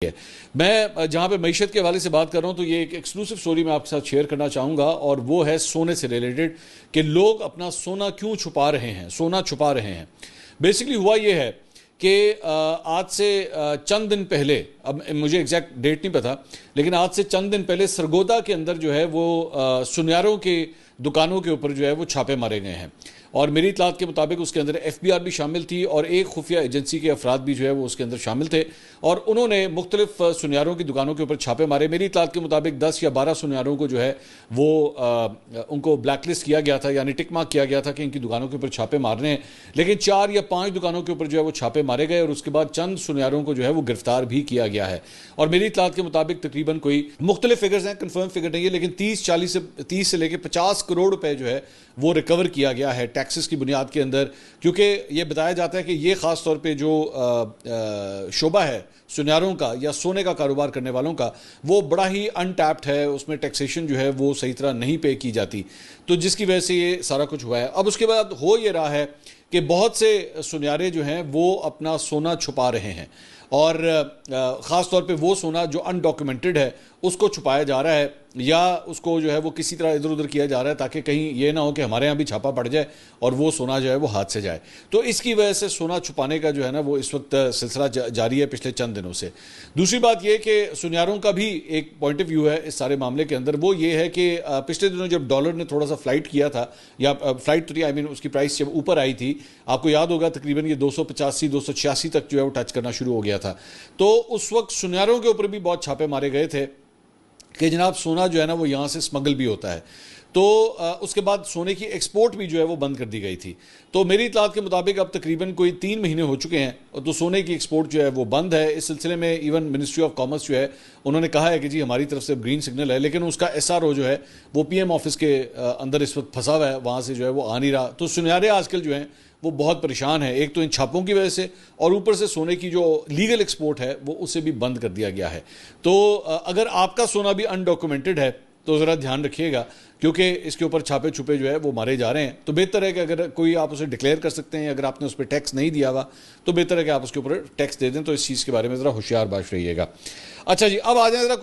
है। मैं जहां पे मईशत के हवाले से बात कर रहा हूं तो ये एक एक्सक्लूसिव स्टोरी मैं आपके साथ शेयर करना चाहूंगा और वो है सोने से रिलेटेड कि लोग अपना सोना क्यों छुपा रहे हैं, सोना छुपा रहे हैं। बेसिकली हुआ ये है कि आज से चंद दिन पहले, अब मुझे एग्जैक्ट डेट नहीं पता, लेकिन आज से चंद दिन पहले सरगोदा के अंदर जो है वो सुनियारों के दुकानों के ऊपर जो है वो छापे मारे गए हैं और मेरी इतलात के मुताबिक उसके अंदर FBI भी शामिल थी और एक खुफिया एजेंसी के अफराद भी जो है वो उसके अंदर शामिल थे और उन्होंने मुख्तलिफ सुनियारों की दुकानों के ऊपर छापे मारे। मेरी इतलात के मुताबिक 10 या 12 सुनियारों को जो है वो उनको ब्लैकलिस्ट किया गया था, यानी टिक मार्क किया गया था कि इनकी दुकानों के ऊपर छापे मारने हैं, लेकिन 4 या 5 दुकानों के ऊपर जो है वो छापे मारे गए और उसके बाद चंद सुनियारों को जो है वो गिरफ्तार भी किया गया है। और मेरी इतलात के मुताबिक तकरीबन कोई मुख्तलिफ फिगर्स हैं, कन्फर्म फिगर नहीं है, लेकिन 30 से लेकर 50 करोड़ रुपए जो है वो रिकवर किया गया है टैक्सेस की बुनियाद के अंदर, क्योंकि ये बताया जाता है कि ये खास तौर पे जो शोबा है सुनियारों का या सोने का कारोबार करने वालों का, वो बड़ा ही अनटैप्ड है, उसमें टैक्सेशन जो है वो सही तरह नहीं पे की जाती, तो जिसकी वजह से ये सारा कुछ हुआ है। अब उसके बाद हो ये रहा है कि बहुत से सुनियारे जो हैं वो अपना सोना छुपा रहे हैं और ख़ास तौर पे वो सोना जो अनडॉक्यूमेंटेड है उसको छुपाया जा रहा है या उसको जो है वो किसी तरह इधर उधर किया जा रहा है ताकि कहीं ये ना हो कि हमारे यहाँ भी छापा पड़ जाए और वो सोना जो है वो हाथ से जाए। तो इसकी वजह से सोना छुपाने का जो है ना वो इस वक्त सिलसिला जारी है पिछले चंद दिनों से। दूसरी बात ये कि सुनियारों का भी एक पॉइंट ऑफ व्यू है इस सारे मामले के अंदर, वो ये है कि पिछले दिनों जब डॉलर ने थोड़ा सा फ्लाइट किया था या फ्लाइट तो आई मीन उसकी प्राइस जब ऊपर आई थी, आपको याद होगा तकरीबन ये 285-286 तक जो है वो टच करना शुरू हो गया था, तो उस वक्त सुनियारों के ऊपर भी बहुत छापे मारे गए थे कि जनाब सोना जो है ना वो यहाँ से स्मगल भी होता है। तो उसके बाद सोने की एक्सपोर्ट भी जो है वो बंद कर दी गई थी। तो मेरी इतलात के मुताबिक अब तकरीबन कोई 3 महीने हो चुके हैं तो सोने की एक्सपोर्ट जो है वो बंद है। इस सिलसिले में इवन मिनिस्ट्री ऑफ कॉमर्स जो है उन्होंने कहा है कि जी हमारी तरफ से ग्रीन सिग्नल है, लेकिन उसका SRO जो है वो PM ऑफिस के अंदर इस वक्त फंसा हुआ है, वहाँ से जो है वो आ नहीं रहा। तो सुनियारे आजकल जो हैं वो बहुत परेशान है, एक तो इन छापों की वजह से और ऊपर से सोने की जो लीगल एक्सपोर्ट है वो उसे भी बंद कर दिया गया है। तो अगर आपका सोना भी अनडॉक्यूमेंटेड है तो ज़रा ध्यान रखिएगा, क्योंकि इसके ऊपर छापे छुपे जो है वो मारे जा रहे हैं। तो बेहतर है कि अगर कोई आप उसे डिक्लेयर कर सकते हैं, अगर आपने उस पर टैक्स नहीं दिया हुआ तो बेहतर है कि आप उसके ऊपर टैक्स दे दें। तो इस चीज़ के बारे में ज़रा होशियार बाश रहिएगा। अच्छा जी, अब आ जाए ज़रा